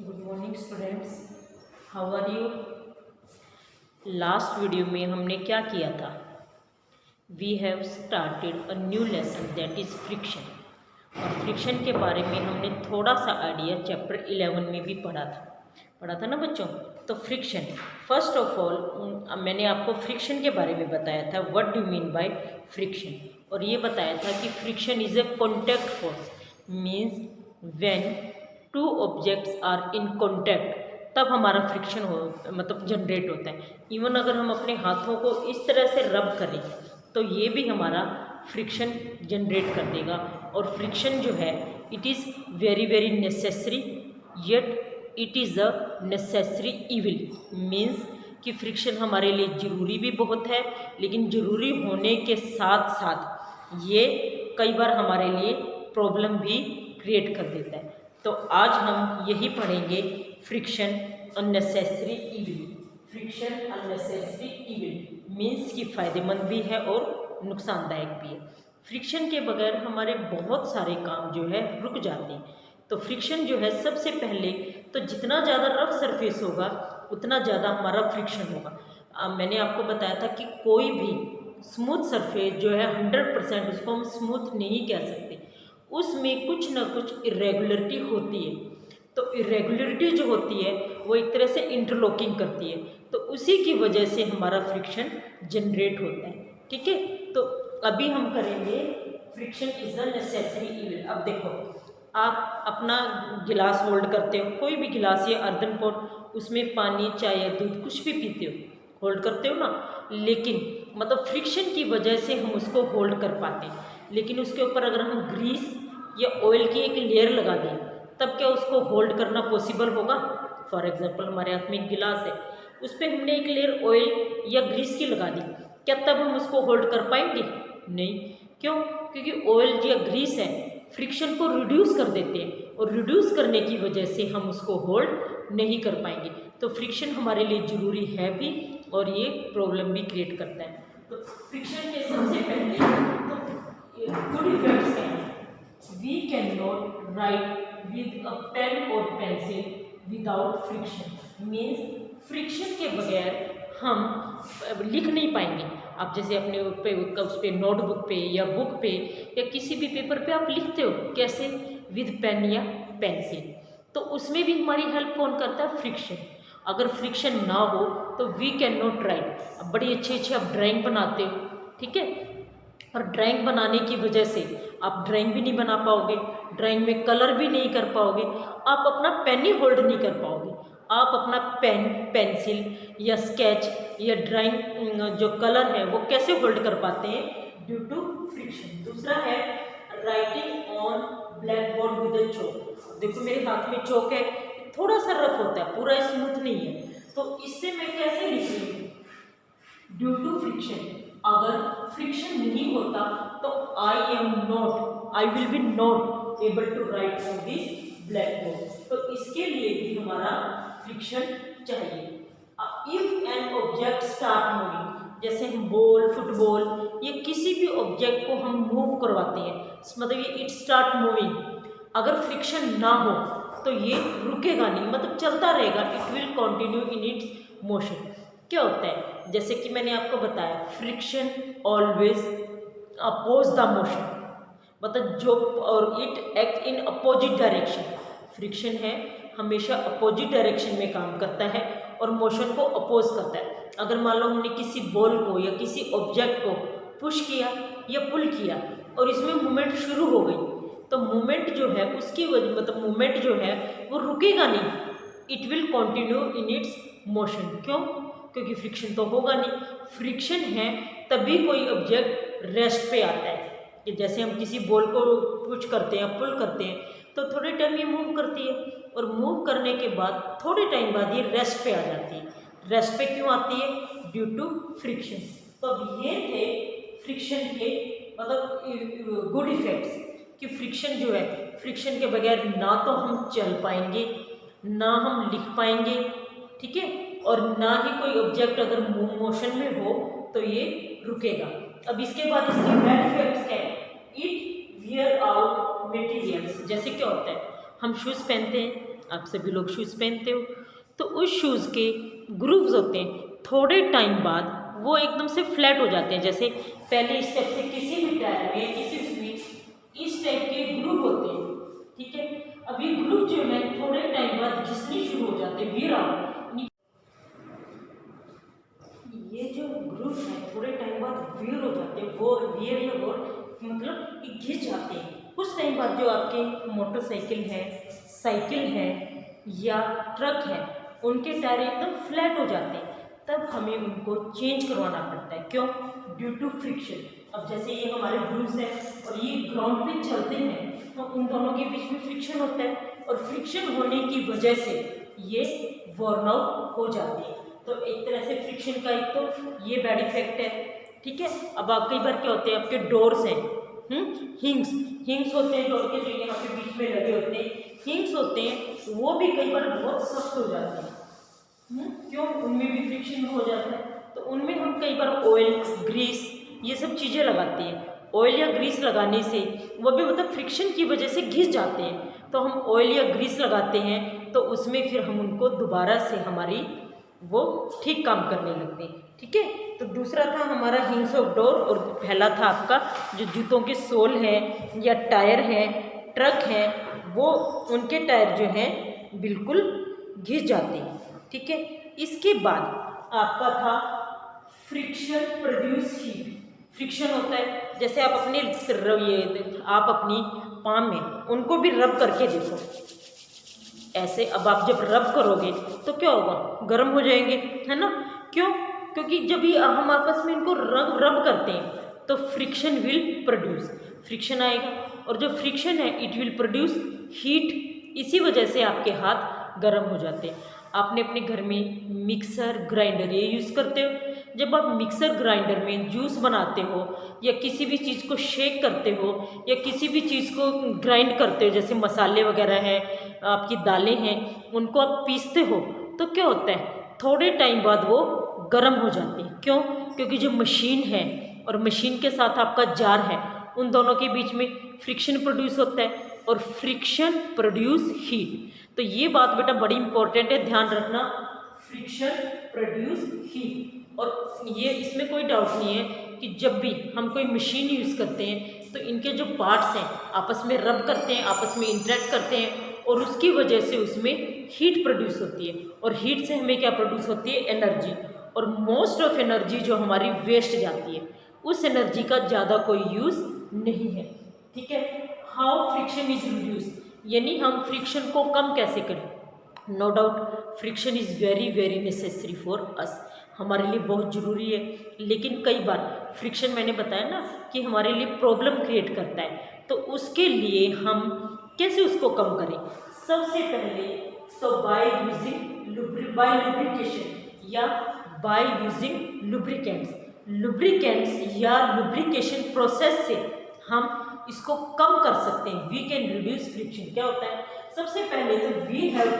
Good morning students, how are you. Last video में हमने क्या किया था? We have started a new lesson that is friction. और फ्रिक्शन के बारे में हमने थोड़ा सा आइडिया चैप्टर 11 में भी पढ़ा था ना बच्चों। तो फ्रिक्शन, फर्स्ट ऑफ ऑल मैंने आपको फ्रिक्शन के बारे में बताया था, what do mean by friction. और ये बताया था कि friction is a contact force, means when two objects are in contact, तब हमारा फ्रिक्शन मतलब जनरेट होता है। इवन अगर हम अपने हाथों को इस तरह से रब करें तो ये भी हमारा फ्रिक्शन जनरेट कर देगा। और फ्रिक्शन जो है it is very very necessary, yet it is a necessary evil, means कि फ्रिक्शन हमारे लिए ज़रूरी भी बहुत है, लेकिन ज़रूरी होने के साथ साथ ये कई बार हमारे लिए प्रॉब्लम भी क्रिएट कर देता है। तो आज हम यही पढ़ेंगे, friction unnecessary evil. Friction unnecessary evil means कि फ़ायदेमंद भी है और नुकसानदायक भी है। फ्रिक्शन के बगैर हमारे बहुत सारे काम जो है रुक जाते हैं। तो फ्रिक्शन जो है सबसे पहले तो जितना ज़्यादा रफ सरफेस होगा उतना ज़्यादा हमारा फ्रिक्शन होगा। मैंने आपको बताया था कि कोई भी स्मूथ सरफेस जो है 100% उसको हम स्मूथ नहीं कह सकते, उसमें कुछ ना कुछ इरेगुलरिटी होती है। तो इरेगुलरिटी जो होती है वो एक तरह से इंटरलॉकिंग करती है, तो उसी की वजह से हमारा फ्रिक्शन जनरेट होता है। ठीक है, तो अभी हम करेंगे friction is the necessary evil. अब देखो, आप अपना गिलास होल्ड करते हो, कोई भी गिलास या अर्दन पॉट, उसमें पानी चाय या दूध कुछ भी पीते हो, होल्ड करते हो ना, लेकिन मतलब फ्रिक्शन की वजह से हम उसको होल्ड कर पाते हैं। लेकिन उसके ऊपर अगर हम ग्रीस या ऑयल की एक लेयर लगा दें तब क्या उसको होल्ड करना पॉसिबल होगा? फॉर एग्जांपल हमारे हाथ में एक गिलास है, उस पर हमने एक लेयर ऑयल या ग्रीस की लगा दी, क्या तब हम उसको होल्ड कर पाएंगे? नहीं। क्यों? क्योंकि ऑयल या ग्रीस है फ्रिक्शन को रिड्यूस कर देते हैं, और रिड्यूस करने की वजह से हम उसको होल्ड नहीं कर पाएंगे। तो फ्रिक्शन हमारे लिए ज़रूरी है भी, और ये प्रॉब्लम भी क्रिएट करता है। तो फ्रिक्शन के सबसे पहले तो गुड इफेक्ट्स क्या हैं? We can not write with a pen और pencil without friction, means friction के बगैर हम लिख नहीं पाएंगे। आप जैसे अपने उस पे नोटबुक पे या बुक पे या किसी भी पेपर पे आप लिखते हो, कैसे? विद पेन या पेंसिल। तो उसमें भी हमारी हेल्प कौन करता है? फ्रिक्शन। अगर फ्रिक्शन ना हो तो वी कैन नॉट राइट। अब बड़ी अच्छी अच्छी आप ड्राइंग बनाते हो, ठीक है, और ड्राइंग बनाने की वजह से आप ड्राइंग भी नहीं बना पाओगे, ड्राइंग में कलर भी नहीं कर पाओगे, आप अपना पेन ही होल्ड नहीं कर पाओगे। आप अपना पेन, पेंसिल या स्केच या ड्राइंग जो कलर है वो कैसे होल्ड कर पाते हैं? Due to friction. दूसरा है writing on black board with a chalk. देखो मेरे हाथ में चॉक है, थोड़ा सा रफ होता है, पूरा स्मूथ नहीं है, तो इससे मैं कैसे लिख रही हूँ? Due to friction. अगर फ्रिक्शन नहीं होता तो I will be not able to write on this black board. तो इसके लिए भी हमारा फ्रिक्शन चाहिए। If an object start moving, जैसे हम बॉल, फुटबॉल, ये किसी भी ऑब्जेक्ट को हम मूव करवाते हैं, मतलब ये इट स्टार्ट मूविंग, अगर फ्रिक्शन ना हो तो ये रुकेगा नहीं, मतलब चलता रहेगा, it will continue in its motion. क्या होता है? जैसे कि मैंने आपको बताया, friction always oppose the motion, मतलब जो, और it act in opposite direction. Friction है हमेशा अपोजिट डायरेक्शन में काम करता है और मोशन को अपोज करता है। अगर मान लो हमने किसी बॉल को या किसी ऑब्जेक्ट को पुश किया या पुल किया और इसमें मूवमेंट शुरू हो गई, तो मूवमेंट जो है उसकी वजह, मतलब मूवमेंट जो है वो रुकेगा नहीं, it will continue in its motion. क्यों? क्योंकि फ्रिक्शन तो होगा नहीं। फ्रिक्शन है तभी कोई ऑब्जेक्ट रेस्ट पे आता है, कि जैसे हम किसी बॉल को पुश करते हैं, पुल करते हैं, तो थोड़े टाइम ये मूव करती है, और मूव करने के बाद थोड़े टाइम बाद ये रेस्ट पे आ जाती है। रेस्ट पे क्यों आती है? Due to friction. तो अब ये थे फ्रिक्शन के मतलब गुड इफेक्ट्स, कि फ्रिक्शन जो है, फ्रिक्शन के बगैर ना तो हम चल पाएंगे, ना हम लिख पाएंगे, ठीक है, और ना ही कोई ऑब्जेक्ट अगर मोशन में हो तो ये रुकेगा। अब इसके बाद इसके बैड इफेक्ट्स क्या है? It wear out materials. जैसे क्या होता है, हम शूज़ पहनते हैं, आप सभी लोग शूज़ पहनते हो, तो उस शूज़ के ग्रूव्स होते हैं, थोड़े टाइम बाद वो एकदम से फ्लैट हो जाते हैं। जैसे पहले स्टेप से किसी भी टायर में, किसी उसमें इस टाइप के ग्रूव होते हैं, ठीक है। अब ये ग्रूव जो है थोड़े टाइम बाद घिसने शुरू हो जाते हैं, वियर आउट। ये जो ग्रूव है थोड़े टाइम बाद वियर हो जाते हैं, वो वियर या वो मतलब कि घिस जाते हैं। कुछ टाइम बाद जो आपके मोटरसाइकिल है, साइकिल है या ट्रक है, उनके टायर एकदम फ्लैट हो जाते हैं। तब हमें उनको चेंज करवाना पड़ता है। क्यों? Due to friction. अब जैसे ये हमारे ग्रूव्स हैं और ये ग्राउंड पे चलते हैं, तो उन दोनों के बीच में फ्रिक्शन होता है, और फ्रिक्शन होने की वजह से ये वर्न आउट हो जाती है। तो एक तरह से फ्रिक्शन का एक तो ये बैड इफेक्ट है, ठीक है। अब आप कई बार क्या होते हैं, आपके डोर्स हैं, हिंग्स होते हैं डोर के, जो यहाँ पे बीच में लगे होते हैं, हिंग्स होते हैं, वो भी कई बार बहुत सख्त हो जाते हैं। क्यों? उनमें भी फ्रिक्शन हो जाता है। तो उनमें हम कई बार ऑयल, ग्रीस, ये सब चीज़ें लगाते हैं। ऑयल या ग्रीस लगाने से वो भी मतलब फ्रिक्शन की वजह से घिस जाते हैं। तो हम ऑयल या ग्रीस लगाते हैं, तो उसमें फिर हम उनको दोबारा से हमारी वो ठीक काम करने लगते हैं, ठीक है। तो दूसरा था हमारा हिंग्स ऑफ डोर, और पहला था आपका जो जूतों के सोल है या टायर है, ट्रक है, वो उनके टायर जो हैं बिल्कुल घिस जाते हैं, ठीक है। इसके बाद आपका था फ्रिक्शन प्रोड्यूस हीट। फ्रिक्शन होता है, जैसे आप अपने आप अपनी पाम में उनको भी रब करके देखो ऐसे। अब आप जब रब करोगे तो क्या होगा? गर्म हो जाएंगे, है ना। क्यों? क्योंकि जब ये हम आपस में इनको रब करते हैं तो फ्रिक्शन विल प्रोड्यूस, फ्रिक्शन आएगा, और जो फ्रिक्शन है इट विल प्रोड्यूस हीट। इसी वजह से आपके हाथ गर्म हो जाते हैं। आपने अपने घर में मिक्सर, ग्राइंडर ये यूज़ करते हो। जब आप मिक्सर ग्राइंडर में जूस बनाते हो या किसी भी चीज़ को शेक करते हो या किसी भी चीज़ को ग्राइंड करते हो, जैसे मसाले वगैरह हैं, आपकी दालें हैं, उनको आप पीसते हो, तो क्या होता है? थोड़े टाइम बाद वो गर्म हो जाते हैं। क्यों? क्योंकि जो मशीन है और मशीन के साथ आपका जार है, उन दोनों के बीच में फ्रिक्शन प्रोड्यूस होता है, और फ्रिक्शन प्रोड्यूस हीट। तो ये बात बेटा बड़ी इंपॉर्टेंट है, ध्यान रखना, फ्रिक्शन प्रोड्यूस हीट। और ये इसमें कोई डाउट नहीं है कि जब भी हम कोई मशीन यूज़ करते हैं तो इनके जो पार्ट्स हैं आपस में रब करते हैं, आपस में इंटरेक्ट करते हैं, और उसकी वजह से उसमें हीट प्रोड्यूस होती है। और हीट से हमें क्या प्रोड्यूस होती है? एनर्जी। और मोस्ट ऑफ एनर्जी जो हमारी वेस्ट जाती है, उस एनर्जी का ज़्यादा कोई यूज़ नहीं है, ठीक है। हाउ फ्रिक्शन इज रिड्यूस, यानी हम फ्रिक्शन को कम कैसे करें। No doubt friction is very very necessary for us, हमारे लिए बहुत ज़रूरी है। लेकिन कई बार फ्रिक्शन, मैंने बताया ना कि हमारे लिए प्रॉब्लम क्रिएट करता है, तो उसके लिए हम कैसे उसको कम करें? सबसे पहले तो बाय लुब्रिकेशन या बाय यूजिंग लुब्रिकेंट्स या लुब्रिकेशन प्रोसेस से हम इसको कम कर सकते हैं। We can reduce friction. क्या होता है? सबसे पहले तो we have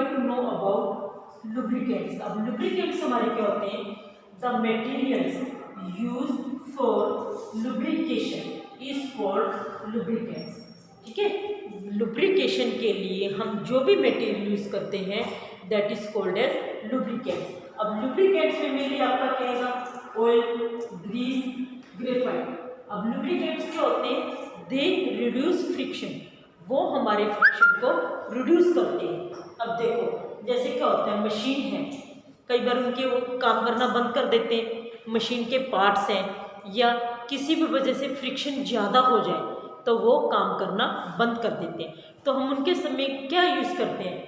to know about lubricants. अब लुब्रिकेंट्स हमारे क्या होते हैं? The materials use for lubrication is called lubricants, ठीक है। लुब्रिकेशन के लिए हम जो भी मटेरियल यूज करते हैं that is called as lubricants. अब लुब्रिकेंट्स में मेनली आपका क्या है? Oil, grease, graphite. अब लुब्रिकेंट्स क्या होते हैं? दे रिड्यूस फ्रिक्शन, वो हमारे फ्रिक्शन को रिड्यूस करते हैं। अब देखो जैसे क्या होता है, मशीन है, कई बार उनके वो काम करना बंद कर देते हैं, मशीन के पार्ट्स हैं, या किसी भी वजह से फ्रिक्शन ज़्यादा हो जाए तो वो काम करना बंद कर देते हैं। तो हम उनके समय क्या यूज़ करते हैं?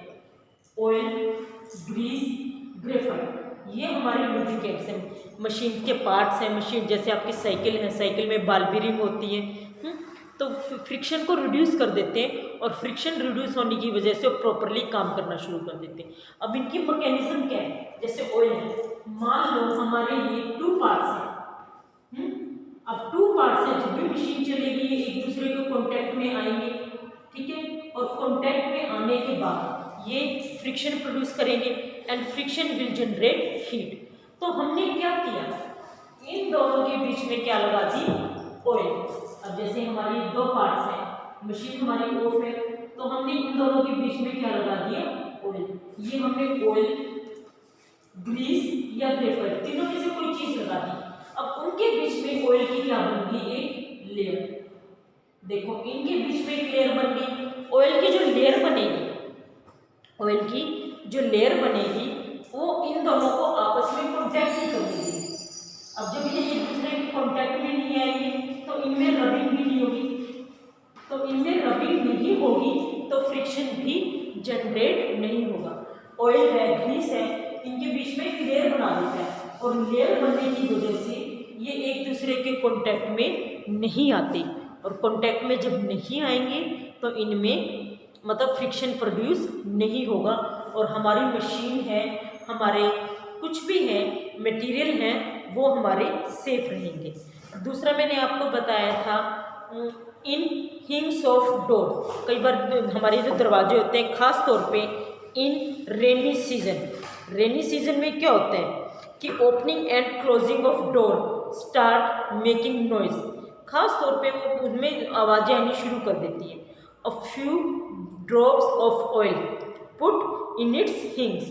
ऑयल, ग्रीस, ग्रेफाइट, ये हमारे लुब्रिकेंट्स हैं। मशीन के पार्ट्स हैं, मशीन जैसे आपकी साइकिल है, साइकिल में बाल बेयरिंग होती है, तो फ्रिक्शन को रिड्यूस कर देते हैं, और फ्रिक्शन रिड्यूस होने की वजह से वो प्रॉपरली काम करना शुरू कर देते हैं। अब इनकी मैकेनिज्म क्या है? जैसे ऑयल है, मान लो हमारे ये 2 पार्ट्स हैं, अब 2 पार्ट्स हैं, जब भी मशीन चलेगी ये एक दूसरे को कॉन्टैक्ट में आएंगे, ठीक है, और कॉन्टैक्ट में आने के बाद ये फ्रिक्शन प्रोड्यूस करेंगे and friction will generate heat. तो हमने क्या किया? इन दोनों के बीच में क्या लगा दी? ऑयल। अब जैसे हमारी 2 पार्ट्स हैं, मशीन हमारी ऑफ है, तो तो हमने इन दोनों के बीच में क्या लगा दिया, ऑयल। ये हमने ऑयल, ग्रीस या ग्रेफाइट तीनों में से कोई चीज लगा दी। अब उनके बीच में ऑयल की क्या बन गई, एक लेयर। देखो इनके बीच में एक लेयर बन गई। ऑयल की जो लेयर बनेगी, ऑयल की जो लेयर बनेगी वो इन दोनों को आपस में कॉन्टैक्ट नहीं करेगी। अब जब ये एक दूसरे के कॉन्टैक्ट में नहीं आएंगे तो इनमें रबिंग भी नहीं होगी। तो इनमें रबिंग नहीं होगी तो फ्रिक्शन भी जनरेट नहीं होगा। ऑयल है, ग्रीस है, इनके बीच में एक लेयर बना देता है और लेयर बनने की वजह से ये एक दूसरे के कॉन्टैक्ट में नहीं आते, और कॉन्टैक्ट में जब नहीं आएंगे तो इनमें मतलब फ्रिक्शन प्रोड्यूस नहीं होगा, और हमारी मशीन है, हमारे कुछ भी है मटेरियल है, वो हमारे सेफ रहेंगे। दूसरा मैंने आपको बताया था इन हिंग्स ऑफ डोर। कई बार हमारे जो दरवाजे होते हैं, खास तौर पे इन रेनी सीजन में क्या होता है कि opening and closing of door start making noise. खास तौर पे वो उनमें आवाज़ें आनी शुरू कर देती है। A few drops of oil put in its hinges.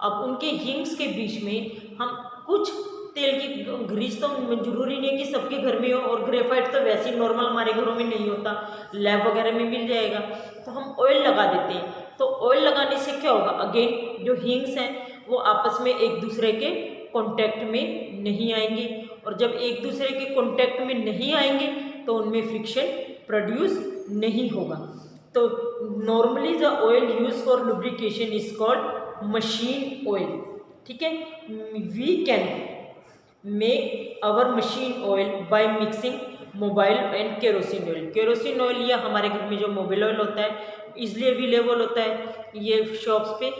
अब उनके हिंग्स के बीच में हम कुछ तेल की, ग्रीस तो जरूरी नहीं है कि सबके घर में हो, और ग्रेफाइट तो वैसे ही नॉर्मल हमारे घरों में नहीं होता, लैब वगैरह में मिल जाएगा, तो हम ऑयल लगा देते हैं। तो ऑयल लगाने से क्या होगा, अगेन जो हिंग्स हैं वो आपस में एक दूसरे के कॉन्टैक्ट में नहीं आएंगे, और जब एक दूसरे के कॉन्टैक्ट में नहीं आएंगे तो उनमें फ्रिक्शन प्रोड्यूस नहीं होगा। तो normally the oil use for lubrication is called machine oil. ठीक है, we can make our machine oil by mixing mobile and kerosene oil. Kerosene oil या हमारे घर में जो मोबाइल ऑयल होता है इजली अवेलेबल होता है, ये शॉप्स पे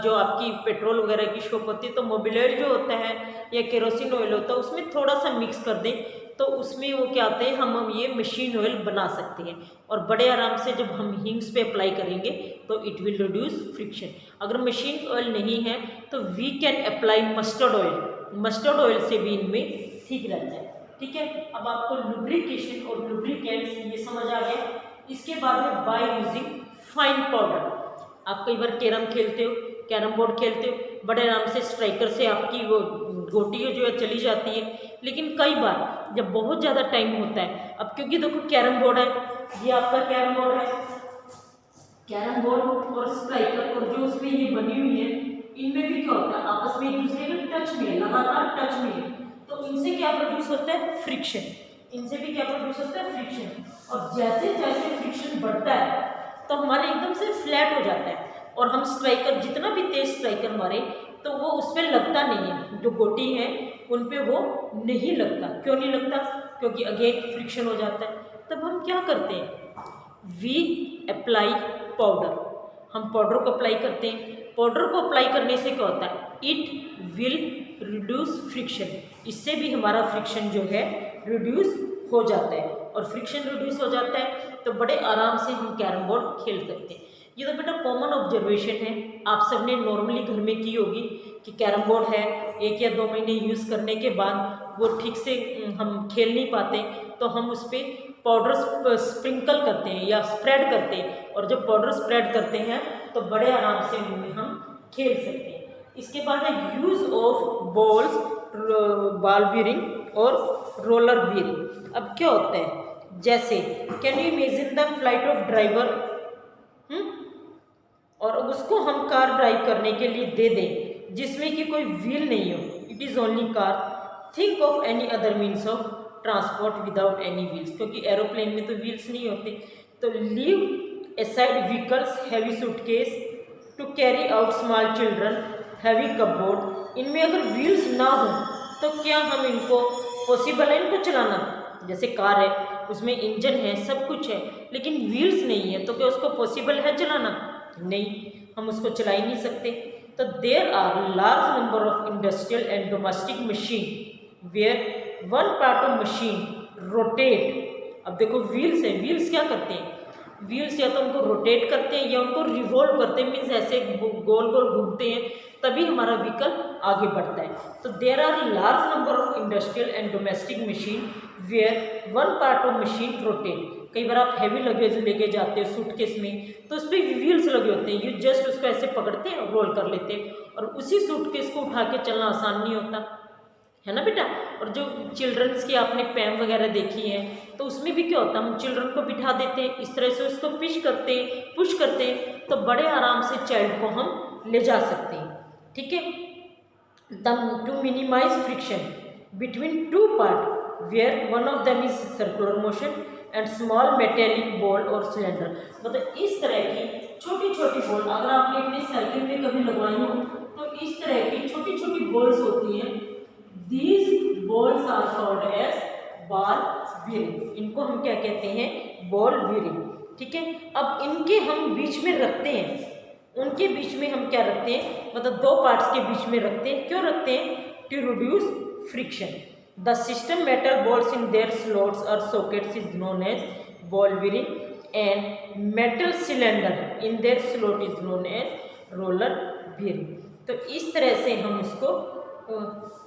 जो आपकी पेट्रोल वगैरह की शॉप होती है, तो मोबाइल ऑयल जो होता है या केरोसिन ऑयल होता है उसमें थोड़ा सा मिक्स कर दें तो उसमें वो क्या होते हैं, हम ये मशीन ऑयल बना सकते हैं, और बड़े आराम से जब हम हिंग्स पे अप्लाई करेंगे तो इट विल रिड्यूस फ्रिक्शन। अगर मशीन ऑयल नहीं है तो we can apply mustard oil. Mustard oil से भी इनमें ठीक रहता है। ठीक है, अब आपको लुब्रिकेशन और लुब्रिकेंट्स ये समझ आ गया। इसके बाद है बाय यूजिंग फाइन पाउडर। आप कई बार कैरम खेलते हो, कैरम बोर्ड खेलते हो, बड़े आराम से स्ट्राइकर से आपकी वो गोटी जो है चली जाती है, लेकिन कई बार जब बहुत ज़्यादा टाइम होता है, अब क्योंकि देखो कैरम बोर्ड है, ये आपका कैरम बोर्ड है, कैरम बोर्ड और स्ट्राइकर और जो उसमें ये बनी हुई है, इनमें भी क्या होता है, आपस में एक दूसरे के टच में, लगातार टच में, तो इनसे क्या प्रोड्यूस होता है, फ्रिक्शन। इनसे भी क्या प्रोड्यूस होता है, फ्रिक्शन। और जैसे जैसे फ्रिक्शन बढ़ता है तो हमारे एकदम से फ्लैट हो जाता है, और हम स्ट्राइकर जितना भी तेज स्ट्राइकर मारे तो वो उस पर लगता नहीं है, जो गोटी है उन पे वो नहीं लगता। क्यों नहीं लगता, क्योंकि अगेन फ्रिक्शन हो जाता है। तब हम क्या करते हैं, वी अप्लाई पाउडर। हम पाउडर को अप्लाई करते हैं। पाउडर को अप्लाई करने से क्या होता है, इट विल रिड्यूस फ्रिक्शन। इससे भी हमारा फ्रिक्शन जो है रिड्यूस हो जाता है, और फ्रिक्शन रिड्यूस हो जाता है तो बड़े आराम से हम कैरम बोर्ड खेल सकते हैं। ये तो बेटा कॉमन ऑब्जर्वेशन है, आप सबने नॉर्मली घर में की होगी कि कैरम बोर्ड है, 1 या 2 महीने यूज़ करने के बाद वो ठीक से हम खेल नहीं पाते, तो हम उस पर पाउडर स्प्रिंकल करते हैं या स्प्रेड करते हैं, और जब पाउडर स्प्रेड करते हैं तो बड़े आराम से उनमें हम खेल सकते हैं। इसके बाद है use of balls, ball bearing और रोलर बीयरिंग। अब क्या होता है, जैसे can you imagine the flight of driver, और उसको हम कार ड्राइव करने के लिए दे दें जिसमें कि कोई व्हील नहीं हो, it is only car. Think of any other means of transport without any wheels, क्योंकि एरोप्लेन में तो व्हील्स नहीं होते। तो leave aside vehicles, heavy suitcase to carry out small children, heavy cupboard. इनमें अगर व्हील्स ना हो तो क्या हम इनको पॉसिबल है इनको चलाना? जैसे कार है उसमें इंजन है, सब कुछ है, लेकिन व्हील्स नहीं है, तो क्या उसको पॉसिबल है चलाना? नहीं, हम उसको चला ही नहीं सकते। तो there are large number of industrial and domestic machine where one part of machine rotate. अब देखो व्हील्स है, व्हील्स क्या करते हैं, व्हील्स या तो उनको रोटेट करते हैं या उनको रिवॉल्व करते हैं, मीन्स ऐसे गोल गोल घूमते हैं, तभी हमारा व्हीकल आगे बढ़ता है। तो there are large number of industrial and domestic machine where one part of machine rotate. कई बार आप हैवी लगेज लेके जाते हो सूटकेस में, तो उस पर व्हील्स लगे होते हैं, यू जस्ट उसको ऐसे पकड़ते हैं और रोल कर लेते हैं, और उसी सूटकेस को उठा के चलना आसान नहीं होता है ना बेटा। और जो चिल्ड्रंस की आपने पैम वगैरह देखी है, तो उसमें भी क्या होता है, हम चिल्ड्रन को बिठा देते हैं, इस तरह से उसको पुश करते हैं, तो बड़े आराम से चाइल्ड को हम ले जा सकते हैं। ठीक है, to minimize friction between two part where one of them is circular motion and small metallic ball और सिलेंडर। मतलब इस तरह की छोटी छोटी बॉल, अगर आपने अपने साइकिल में कभी लगवाई हो तो इस तरह की छोटी छोटी बॉल्स होती हैं, these balls are called as ball bearing. इनको हम क्या कहते हैं, बॉल बीयरिंग। ठीक है, अब इनके हम बीच में रखते हैं, उनके बीच में हम क्या रखते हैं, मतलब दो पार्ट्स के बीच में रखते हैं, क्यों रखते हैं, to reduce friction. The system metal balls in their slots और sockets is known as ball bearing and metal cylinder in their slot is known as roller bearing. तो इस तरह से हम इसको,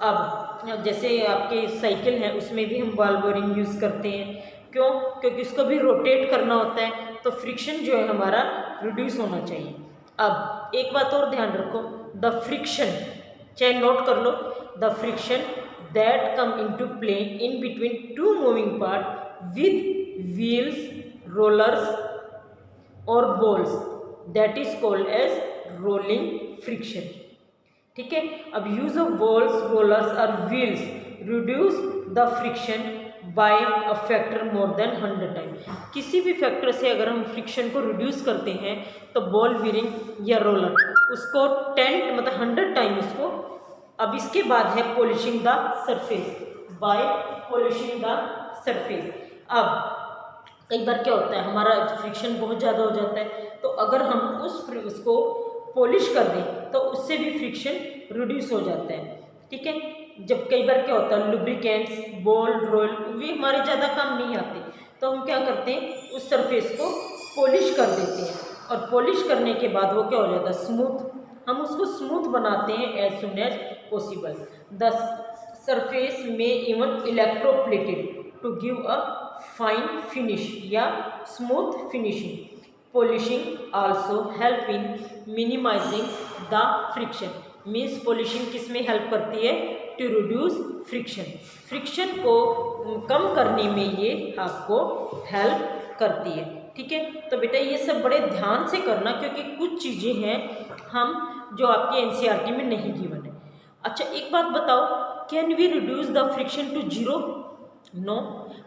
अब जैसे आपके साइकिल है उसमें भी हम बॉल बीयरिंग यूज़ करते हैं, क्यों, क्योंकि उसको भी रोटेट करना होता है, तो फ्रिक्शन जो है हमारा रिड्यूस होना चाहिए। अब एक बात और ध्यान रखो, द फ्रिक्शन, चाहे नोट कर लो, the friction that come into play in between two moving part with wheels, rollers और balls, that is called as rolling friction. ठीक है, अब यूज ऑफ बॉल्स, रोलर्स और wheels reduce the friction by a factor more than 100 time. किसी भी factor से अगर हम फ्रिक्शन को रिड्यूस करते हैं तो बॉल बीयरिंग या रोलर उसको 10 मतलब 100 टाइम उसको। अब इसके बाद है polishing the surface, by polishing the surface. अब कई बार क्या होता है, हमारा फ्रिक्शन बहुत ज़्यादा हो जाता है, तो अगर हम उसको पॉलिश कर दें तो उससे भी फ्रिक्शन रिड्यूस हो जाता है। ठीक है, जब कई बार क्या होता है, लुब्रिकेंट्स, बॉल, रोल वे हमारे ज़्यादा काम नहीं आते, तो हम क्या करते हैं, उस सरफेस को पॉलिश कर देते हैं, और पॉलिश करने के बाद वो क्या हो जाता है, स्मूथ। हम उसको स्मूथ बनाते हैं as soon as possible. The surface में even electroplated to give a fine finish या smooth finishing. Polishing also help in minimising the friction. Means polishing किस में हेल्प करती है, टू रिड्यूस फ्रिक्शन। फ्रिक्शन को कम करने में ये आपको हेल्प करती है। ठीक है, तो बेटा ये सब बड़े ध्यान से करना, क्योंकि कुछ चीज़ें हैं हम जो आपके एनसीईआरटी में नहीं गिवन है। अच्छा एक बात बताओ, can we reduce the friction to zero? No,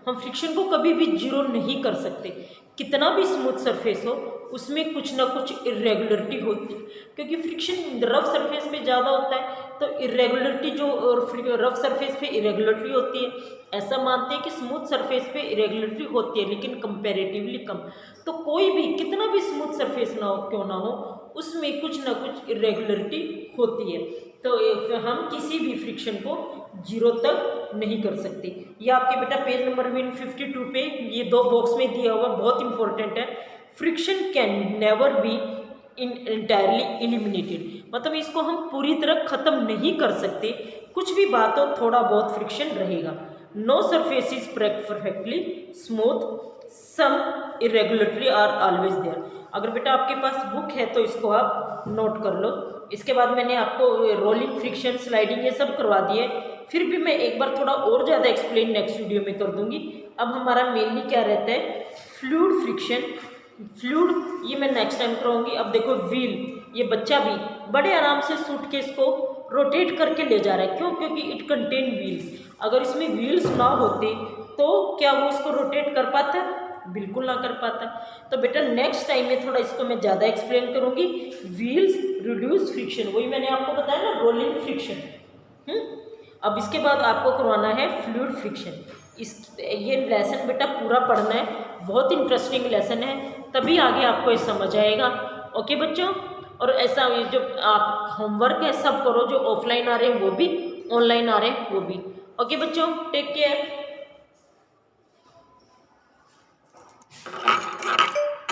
हम फ्रिक्शन को कभी भी जीरो नहीं कर सकते। कितना भी स्मूथ सरफेस हो उसमें कुछ ना कुछ इरेगुलरिटी होती है, क्योंकि फ्रिक्शन रफ सरफेस पे ज़्यादा होता है, तो इरेगुलरिटी जो रफ सरफेस पे इरेगुलरिटी होती है, ऐसा मानते हैं कि स्मूथ सरफेस पे इरेगुलरिटी होती है लेकिन कंपैरेटिवली कम। तो कोई भी कितना भी स्मूथ सरफेस ना हो क्यों ना हो, उसमें कुछ ना कुछ इरेगुलरिटी होती है, तो हम किसी भी फ्रिक्शन को जीरो तक नहीं कर सकते। ये आपके बेटा पेज नंबर 152 पे ये दो बॉक्स में दिया हुआ बहुत इंपॉर्टेंट है। Friction can never be entirely eliminated, मतलब इसको हम पूरी तरह ख़त्म नहीं कर सकते, कुछ भी बात हो थोड़ा बहुत फ्रिक्शन रहेगा। No surface is perfectly smooth, some irregularity are always there. अगर बेटा आपके पास बुक है तो इसको आप नोट कर लो। इसके बाद मैंने आपको रोलिंग, फ्रिक्शन, स्लाइडिंग ये सब करवा दिए, फिर भी मैं एक बार थोड़ा और ज़्यादा एक्सप्लेन नेक्स्ट वीडियो में कर दूंगी। अब हमारा मेनली क्या रहता है, फ्लूइड फ्रिक्शन। फ्लूइड ये मैं नेक्स्ट टाइम कराऊंगी। अब देखो व्हील, ये बच्चा भी बड़े आराम से सूटकेस को रोटेट करके ले जा रहा है, क्यों, क्योंकि इट कंटेन व्हील्स। अगर इसमें व्हील्स ना होते तो क्या वो इसको रोटेट कर पाता? बिल्कुल ना कर पाता। तो बेटा नेक्स्ट टाइम में थोड़ा इसको मैं ज़्यादा एक्सप्लेन करूंगी। व्हील्स रिड्यूस फ्रिक्शन, वही मैंने आपको बताया ना, रोलिंग फ्रिक्शन। अब इसके बाद आपको करवाना है फ्लूइड फ्रिक्शन। ये लेसन बेटा पूरा पढ़ना है, बहुत इंटरेस्टिंग लेसन है, तभी आगे आपको ये समझ आएगा। ओके बच्चों, और ऐसा जो आप होमवर्क है सब करो, जो ऑफलाइन आ रहे हैं वो भी, ऑनलाइन आ रहे हैं वो भी। ओके बच्चों, टेक केयर।